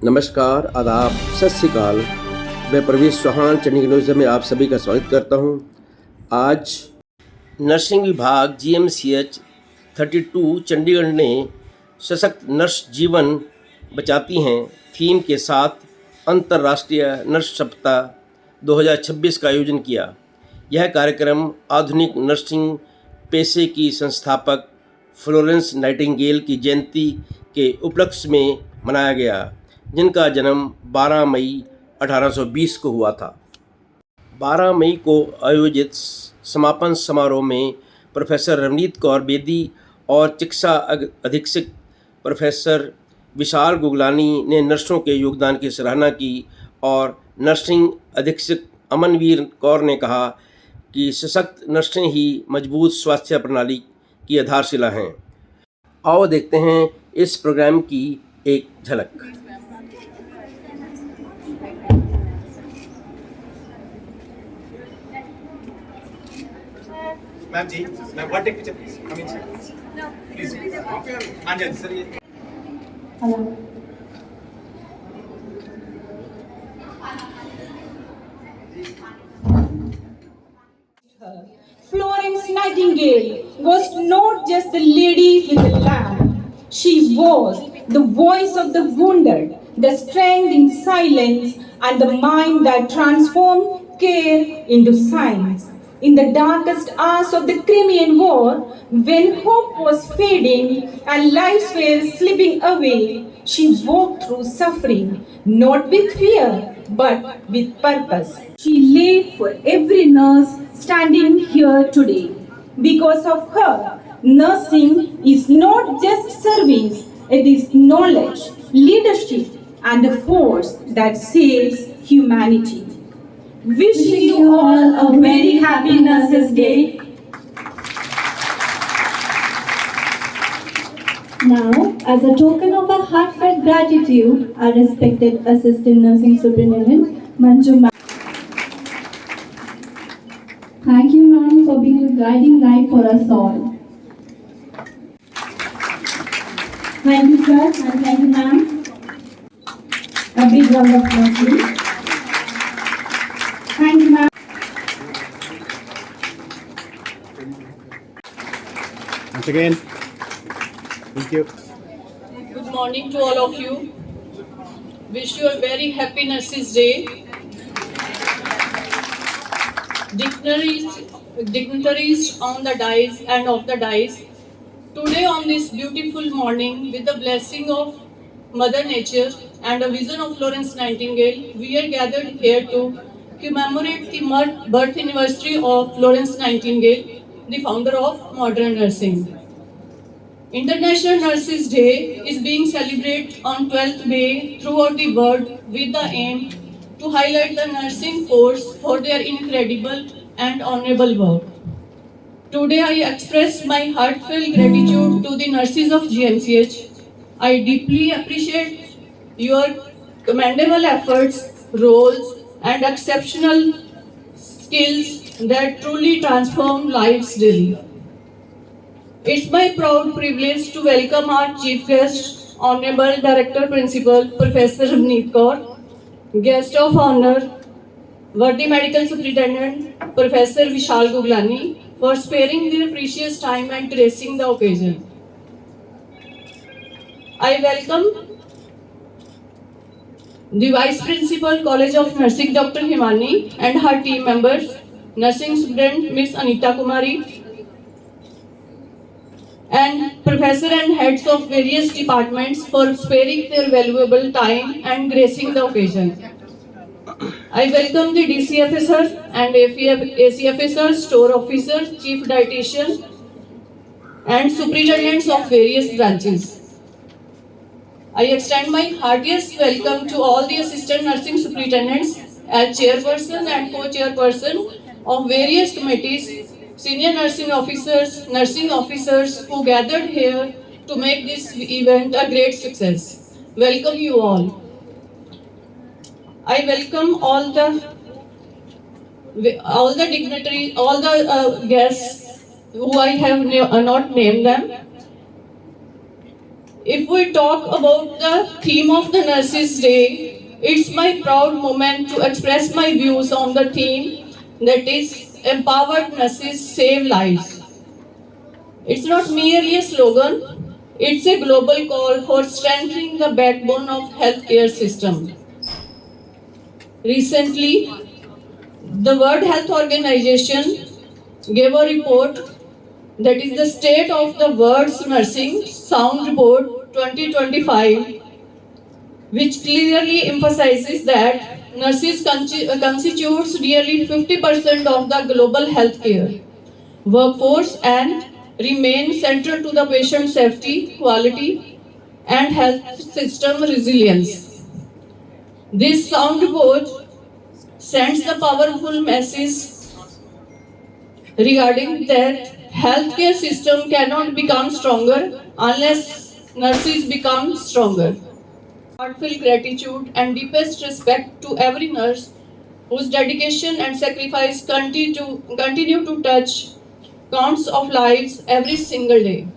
नमस्कार, आदाब, सत श्री अकाल। मैं प्रवेश चौहान चंडीगढ़ न्यूज़ में आप सभी का स्वागत करता हूं। आज नर्सिंग विभाग GMCH 32 चंडीगढ़ ने सशक्त नर्स जीवन बचाती हैं थीम के साथ अंतर्राष्ट्रीय नर्स सप्ताह 2026 का आयोजन किया। यह कार्यक्रम आधुनिक नर्सिंग पेशे की संस्थापक फ्लोरेंस नाइटिंगेल की जयंती के उपलक्ष्य में मनाया गया, जिनका जन्म 12 मई 1820 को हुआ था। 12 मई को आयोजित समापन समारोह में प्रोफेसर रवनीत कौर बेदी और चिकित्सा अधीक्षक प्रोफेसर विशाल गुगलानी ने नर्सों के योगदान की सराहना की और नर्सिंग अधीक्षक अमनवीर कौर ने कहा कि सशक्त नर्सें ही मजबूत स्वास्थ्य प्रणाली की आधारशिला हैं। आओ देखते हैं इस प्रोग्राम की एक झलक। Ma'am ji, ma'am one take picture please come in please. हाँ जी सर, ये Hello. Florence Nightingale was not just the lady with the lamp. She was the voice of the wounded, the strength in silence, and the mind that transformed care into science. In the darkest hours of the Crimean War, when hope was fading and lives were slipping away, she walked through suffering, not with fear, but with purpose. She laid for every nurse standing here today. Because of her, nursing is not just service, it is knowledge, leadership, and a force that saves humanity. Wishing you all a very happy Nurses Day. Now, as a token of our heartfelt gratitude, our respected Assistant Nursing Superintendent, Manju ma'am. Thank you, ma'am, for being a guiding light for us all. Thank you, sir, and thank you, ma'am. A big round of applause, please. Thank you, ma'am. once again, thank you. Good morning to all of you. Wish you a very happy Nurses Day. Dignitaries on the dais and off the dais. Today on this beautiful morning, with the blessing of Mother Nature and a vision of Florence Nightingale, we are gathered here to commemorate the birth anniversary of Florence Nightingale, the founder of modern nursing. International Nurses Day is being celebrated on 12th May throughout the world with the aim to highlight the nursing force for their incredible and honorable work. Today I express my heartfelt gratitude to the nurses of GMCH. I deeply appreciate your commendable efforts, roles, and exceptional skills that truly transform lives daily. It's my proud privilege to welcome our chief guest, Honorable Director Principal Professor Ravneet Kaur, guest of honor, worthy Medical Superintendent Professor Vishal Guglani, for sparing their precious time and gracing the occasion. I welcome the Vice Principal College of Nursing Dr. Himani and her team members, Nursing Student Ms. Anita Kumari, and Professor and Heads of various departments for sparing their valuable time and gracing the occasion. I welcome the DC Officer and AC Officer, Store Officer, Chief Dietitian, and Superintendents of various branches. I extend my heartiest welcome to all the Assistant Nursing Superintendents as Chairperson and Co-Chairperson of various committees, Senior Nursing Officers who gathered here to make this event a great success. Welcome you all. I welcome all the dignitaries, all the guests who I have not named them. If we talk about the theme of the Nurses Day, it's my proud moment to express my views on the theme, that is Empowered Nurses Save Lives. It's not merely a slogan, it's a global call for strengthening the backbone of healthcare system. Recently, the World Health Organization gave a report, that is the State of the World's Nursing Sound Report 2025, which clearly emphasizes that nurses constitutes nearly 50% of the global healthcare workforce and remain central to the patient safety, quality, and health system resilience. This sound report sends the powerful message regarding that healthcare system cannot become stronger unless nurses become stronger. Heartfelt gratitude and deepest respect to every nurse whose dedication and sacrifice continue to touch counts of lives every single day.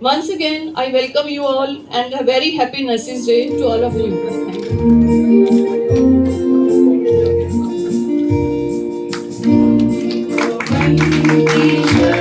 Once again, I welcome you all and a very happy Nurses Day to all of you. Thank you.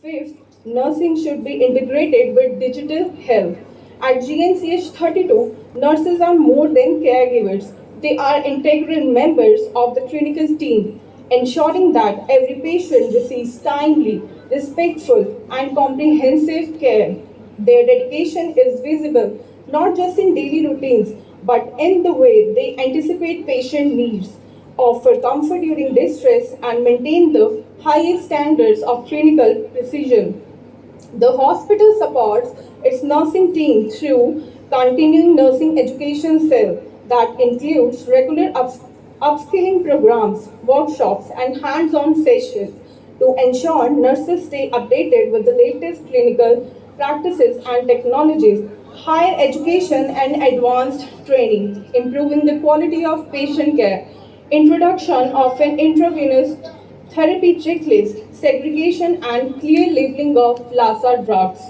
Fifth, nursing should be integrated with digital health. At GNCH 32, nurses are more than caregivers. They are integral members of the clinical team, ensuring that every patient receives timely, respectful, and comprehensive care. Their dedication is visible not just in daily routines, but in the way they anticipate patient needs, offer comfort during distress, and maintain the highest standards of clinical precision. The hospital supports its nursing team through continuing nursing education cell that includes regular upskilling programs, workshops, and hands-on sessions to ensure nurses stay updated with the latest clinical practices and technologies. Higher education and advanced training, improving the quality of patient care, introduction of an intravenous therapy checklist, segregation and clear labeling of LASA drugs,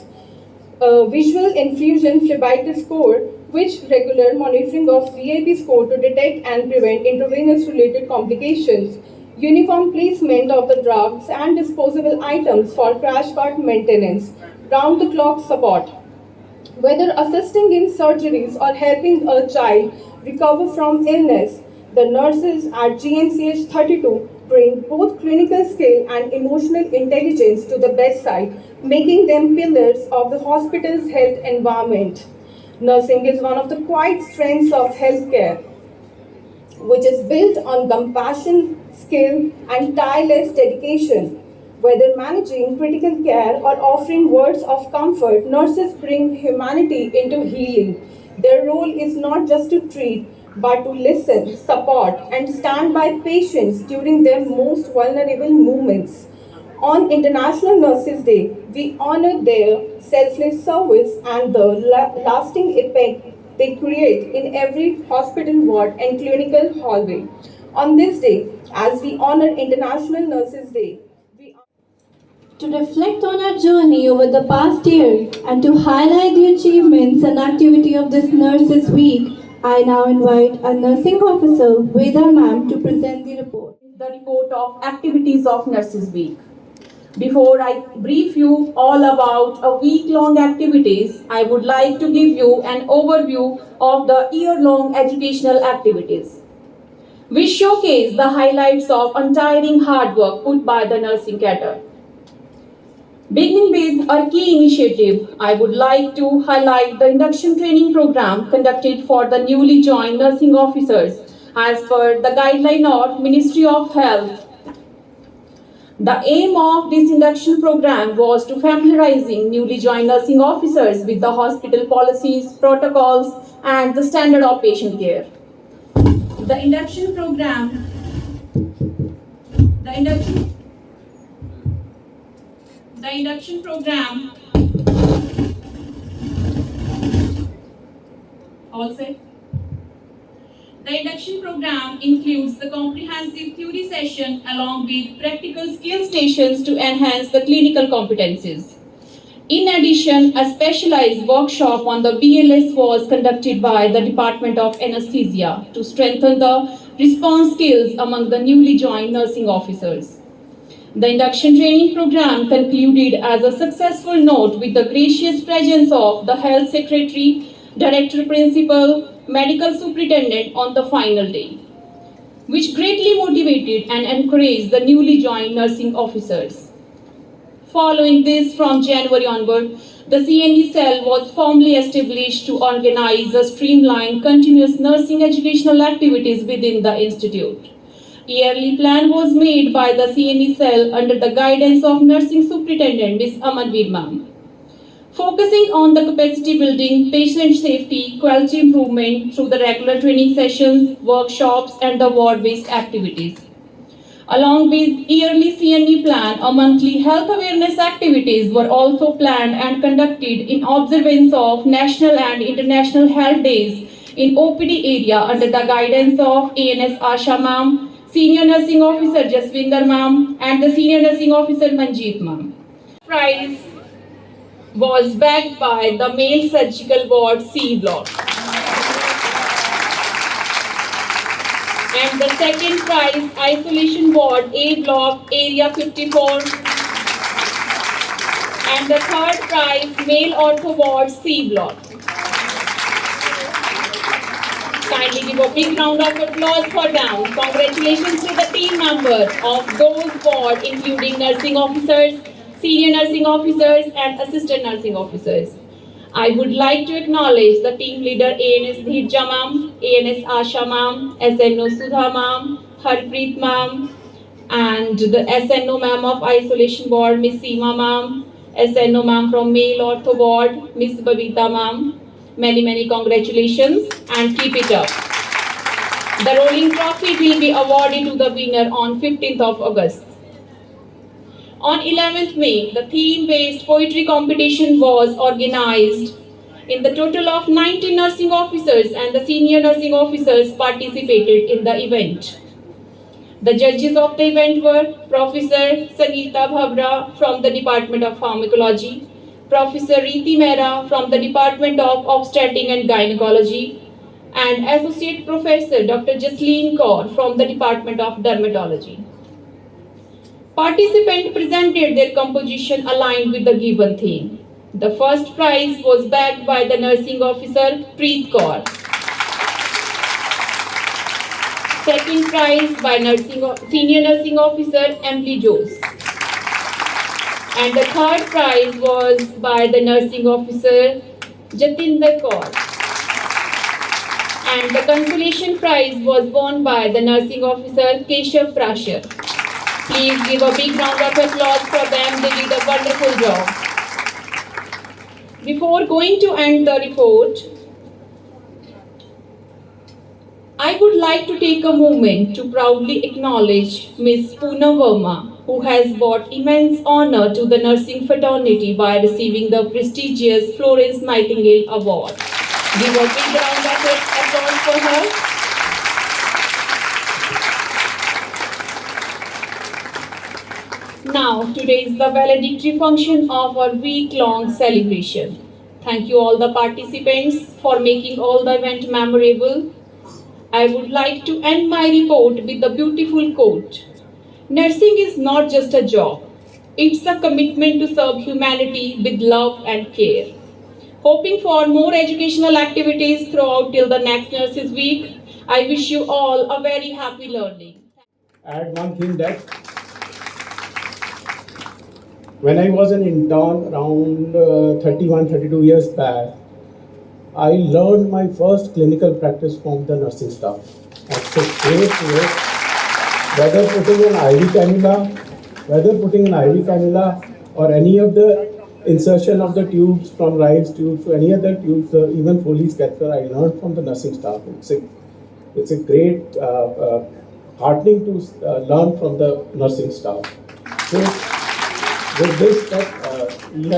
visual infusion phlebitis score, which regular monitoring of VIP score to detect and prevent intravenous related complications, uniform placement of the drugs and disposable items for crash cart maintenance, round the clock support. Whether assisting in surgeries or helping a child recover from illness, the nurses at GMCH 32 bring both clinical skill and emotional intelligence to the bedside, making them pillars of the hospital's health environment. Nursing is one of the quiet strengths of healthcare, which is built on compassion, skill, and tireless dedication. Whether managing critical care or offering words of comfort, nurses bring humanity into healing. Their role is not just to treat, but to listen, support, and stand by patients during their most vulnerable moments. On International Nurses Day, we honor their selfless service and the lasting impact they create in every hospital ward and clinical hallway. On this day, as we honor International Nurses Day, we To reflect on our journey over the past year and to highlight the achievements and activity of this Nurses Week, I now invite our nursing officer, Veda ma'am, to present the report. The report of activities of Nurses Week. Before I brief you all about a week-long activities, I would like to give you an overview of the year-long educational activities, which showcase the highlights of untiring hard work put by the nursing cadre. Beginning with our key initiative, I would like to highlight the induction training program conducted for the newly joined nursing officers as per the guideline of Ministry of Health. The aim of this induction program was to familiarizing newly joined nursing officers with the hospital policies, protocols, and the standard of patient care. The induction program all set. The induction program includes the comprehensive theory session along with practical skill stations to enhance the clinical competencies. In addition, a specialized workshop on the BLS was conducted by the Department of Anesthesia to strengthen the response skills among the newly joined nursing officers. The induction training program concluded as a successful note with the gracious presence of the Health Secretary, Director Principal, Medical Superintendent on the final day, which greatly motivated and encouraged the newly joined nursing officers. Following this, from January onward, the CNE cell was formally established to organize a streamlined continuous nursing educational activities within the institute. Yearly plan was made by the CNE cell under the guidance of Nursing Superintendent Ms. Amanveer Ma'am, focusing on the capacity building, patient safety, quality improvement through the regular training sessions, workshops, and the ward-based activities. Along with yearly CNE plan, a monthly health awareness activities were also planned and conducted in observance of national and international health days in OPD area under the guidance of ANS Asha Ma'am, Senior Nursing Officer Jaswinder Ma'am, and the Senior Nursing Officer Manjeet Ma'am. Prize was backed by the male surgical ward C block. And the second prize, isolation ward A block, area 54. And the third prize, male ortho ward C block. Kindly give a big round of applause for them. Congratulations to the team member of those ward, including nursing officers, senior nursing officers, and assistant nursing officers. I would like to acknowledge the team leader ANS Dhirja Ma'am, ANS Asha Ma'am, SNO Sudha Ma'am, Harpreet Ma'am, and the SNO Ma'am of Isolation Ward, Miss Seema Ma'am, SNO Ma'am from Male Ortho Ward, Miss Babita Ma'am. Many congratulations and keep it up. The rolling trophy will be awarded to the winner on 15th of August. On 11th May, the theme-based poetry competition was organized. In the total of 90 nursing officers and the senior nursing officers participated in the event. The judges of the event were Professor Sangeeta Bhabra from the Department of Pharmacology, Professor Reeti Mehra from the Department of Obstetrics and Gynecology, and Associate Professor Dr. Jasleen Kaur from the Department of Dermatology. Participants presented their composition aligned with the given theme. The first prize was bagged by the nursing officer Preet Kaur. Second prize by Senior Nursing Officer Emily Jose. And the third prize was by the Nursing Officer Jatinder Kaur. And the consolation prize was won by the Nursing Officer Keshav Prashar. Please give a big round of applause for them. They did a wonderful job. Before going to end the report, I would like to take a moment to proudly acknowledge Ms. Poonam Verma, who has brought immense honor to the nursing fraternity by receiving the prestigious Florence Nightingale Award. Give a big round of applause for her. Now, today is the valedictory function of our week-long celebration. Thank you all the participants for making all the event memorable. I would like to end my report with the beautiful quote. Nursing is not just a job. It's a commitment to serve humanity with love and care. Hoping for more educational activities throughout till the next Nurses Week. I wish you all a very happy learning. Add one thing that when I was an intern around 32 years back, I learned my first clinical practice from the nursing staff. That's a great work. Whether putting an IV cannula or any of the insertion of the tubes from Rice tubes to any other tubes, even Foley's catheter, I learned from the nursing staff. It's a great heartening to learn from the nursing staff. So, with this, we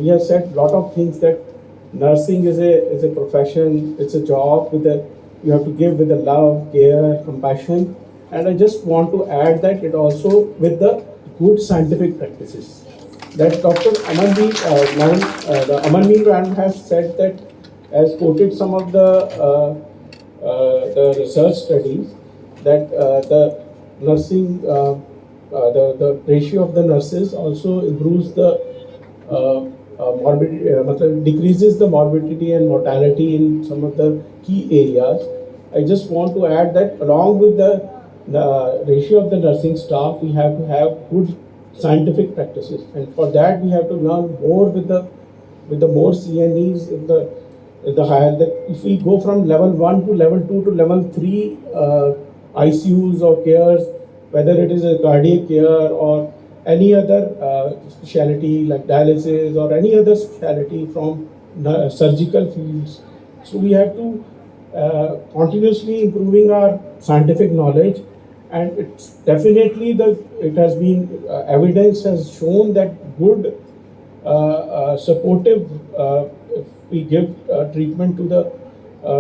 have said a lot of things that nursing is a profession, it's a job you have to give with the love, care, compassion, and I just want to add that it also with the good scientific practices. That Dr. Amandeep Rand has said that, has quoted some of the research studies that the nursing. The ratio of the nurses also improves the morbidity, decreases the morbidity and mortality in some of the key areas. I just want to add that along with the ratio of the nursing staff, we have to have good scientific practices, and for that we have to learn more with the more CNEs in the higher. That if we go from level 1 to level 2 to level 3 ICUs or cares, whether it is a cardiac care or any other specialty like dialysis or any other specialty from surgical fields. So we have to continuously improving our scientific knowledge, and it's definitely it has been evidence has shown that good supportive if we give treatment to the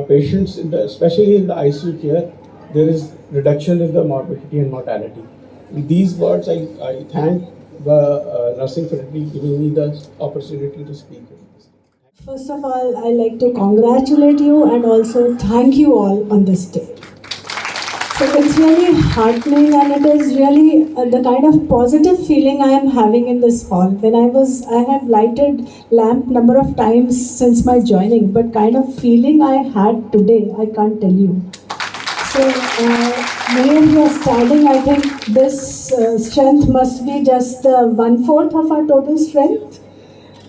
patients especially in the ICU care, there is reduction in the morbidity and mortality. With these words, I thank the nursing fraternity giving me the opportunity to speak. First of all, I'd like to congratulate you and also thank you all on this day. So it's really heartening, and it is really the kind of positive feeling I am having in this hall. I have lighted lamp number of times since my joining, but kind of feeling I had today, I can't tell you. So, Mayor, you are standing, I think this strength must be just 1/4 of our total strength.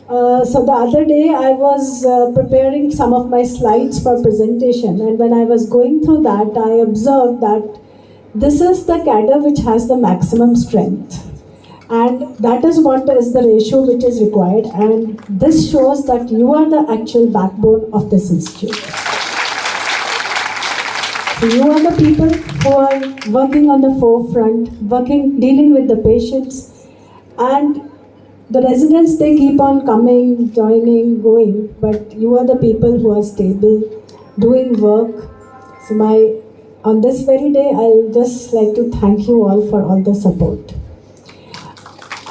So the other day I was preparing some of my slides for presentation, and when I was going through that, I observed that this is the cadre which has the maximum strength. And that is what is the ratio which is required, and this shows that you are the actual backbone of this institute. So you are the people who are working on the forefront, dealing with the patients, and the residents, they keep on coming, joining, going, but you are the people who are stable, doing work. So on this very day, I'll just like to thank you all for all the support.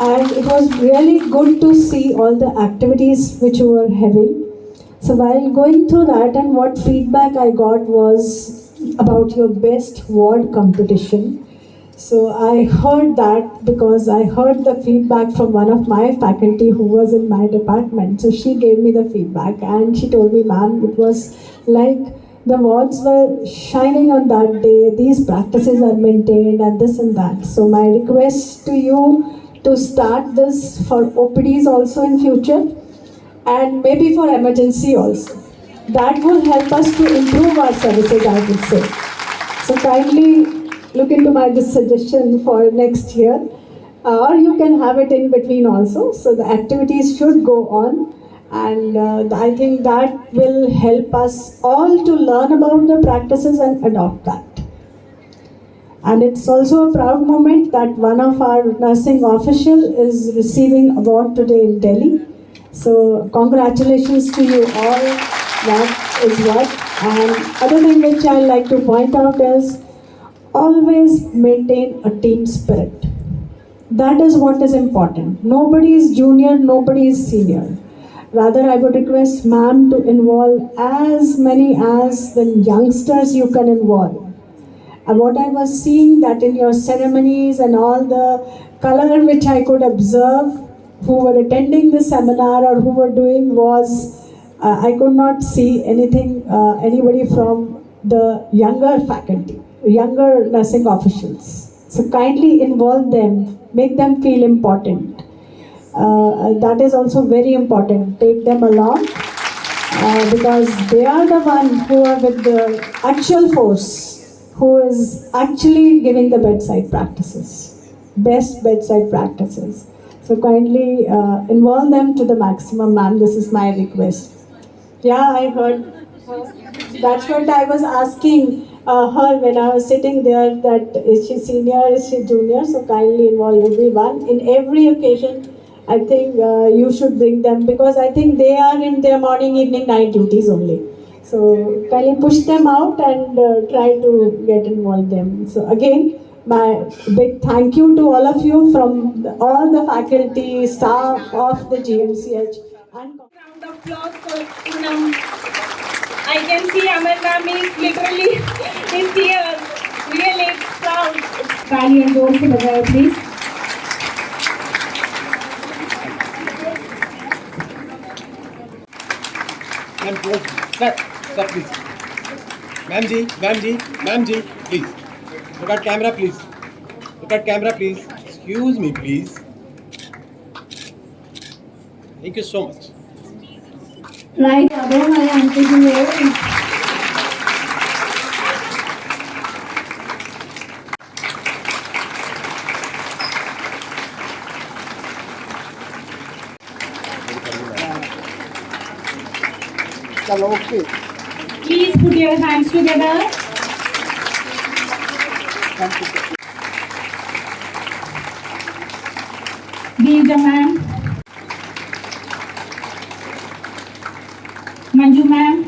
and it was really good to see all the activities which you were having. So while going through that, and what feedback I got was about your best ward competition. So I heard that because I heard the feedback from one of my faculty who was in my department. So she gave me the feedback and she told me, ma'am, it was like the wards were shining on that day. These practices are maintained and this and that. So my request to you to start this for OPDs also in future and maybe for emergency also. That will help us to improve our services, I would say. So kindly look into my this suggestion for next year, or you can have it in between also. So the activities should go on, and I think that will help us all to learn about the practices and adopt that. And it's also a proud moment that one of our nursing official is receiving award today in Delhi. So congratulations to you all. That is what. And other thing which I like to point out is always maintain a team spirit. That is what is important. Nobody is junior, nobody is senior. Rather, I would request ma'am to involve as many as the youngsters you can involve. And what I was seeing that in your ceremonies and all the color which I could observe who were attending the seminar or who were doing was, I could not see anybody from the younger faculty, younger nursing officials. So kindly involve them, make them feel important. That is also very important. Take them along because they are the ones who are with the actual force, who is actually giving the bedside practices, best bedside practices. So kindly involve them to the maximum, ma'am. This is my request. Yeah, I heard. That's what I was asking her when I was sitting there, that is she senior, is she junior? So kindly involve everyone. In every occasion, I think you should bring them because I think they are in their morning, evening, night duties only. So kindly push them out and try to get involved them. So again, my big thank you to all of you from all the faculty, staff of the GMCH. And Round of applause for Poonam. I can see Amal ma'am is literally in tears. Really, it's proud. Taali and जोर से बजाएं, please. Ma'am, close. Stop, please. Ma'am ji, please. Look at camera, please. Look at camera, please. Excuse me, please. Thank you so much. right, above my auntie here. Please put your hands together. Deja ma'am. Manju ma'am.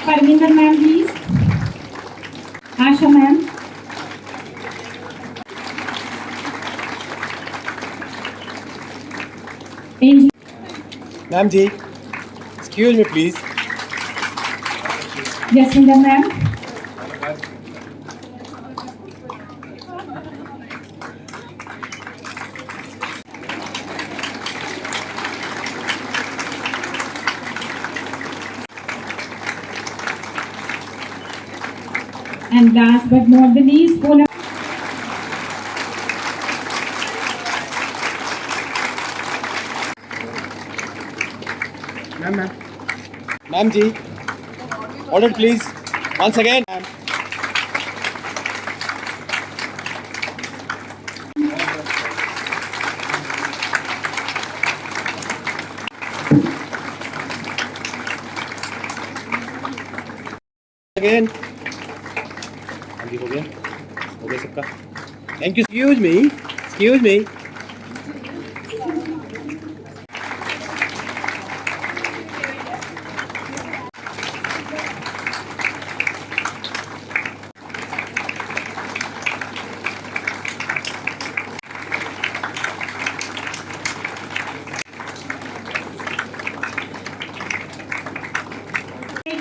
Parminder ma'am, please. Asha ma'am. Angel. Ma'am ji, excuse me, please. Jasminda ma'am. And last but not the least, Poonam. Ma'am ji, hold it, please. Once again, ma'am. Again. हाँ जी, हो गया सबका. Thank you. Excuse me.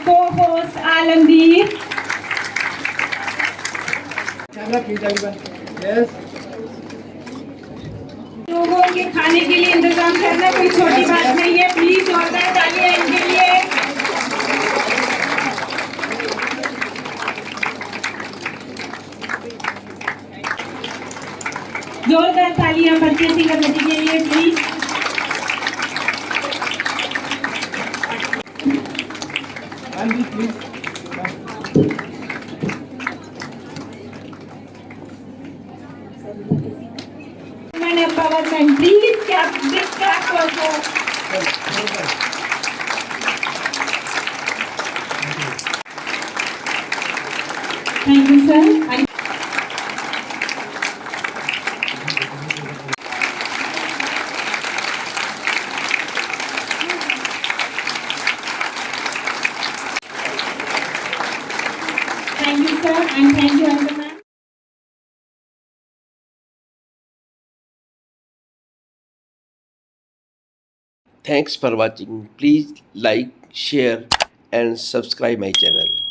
co-host Alamdeep. लोगों के खाने के लिए इंतजाम करना कोई छोटी बात नहीं है। प्लीज जोरदार तालियां इनके लिए। जोरदार तालियां परचेसिंग कमेटी के लिए please. Empowerment, please clap, big clap for her. Thank you, sir. Thank you, sir, and thank you, Anjana. Thanks for watching. Please like, share and subscribe my channel.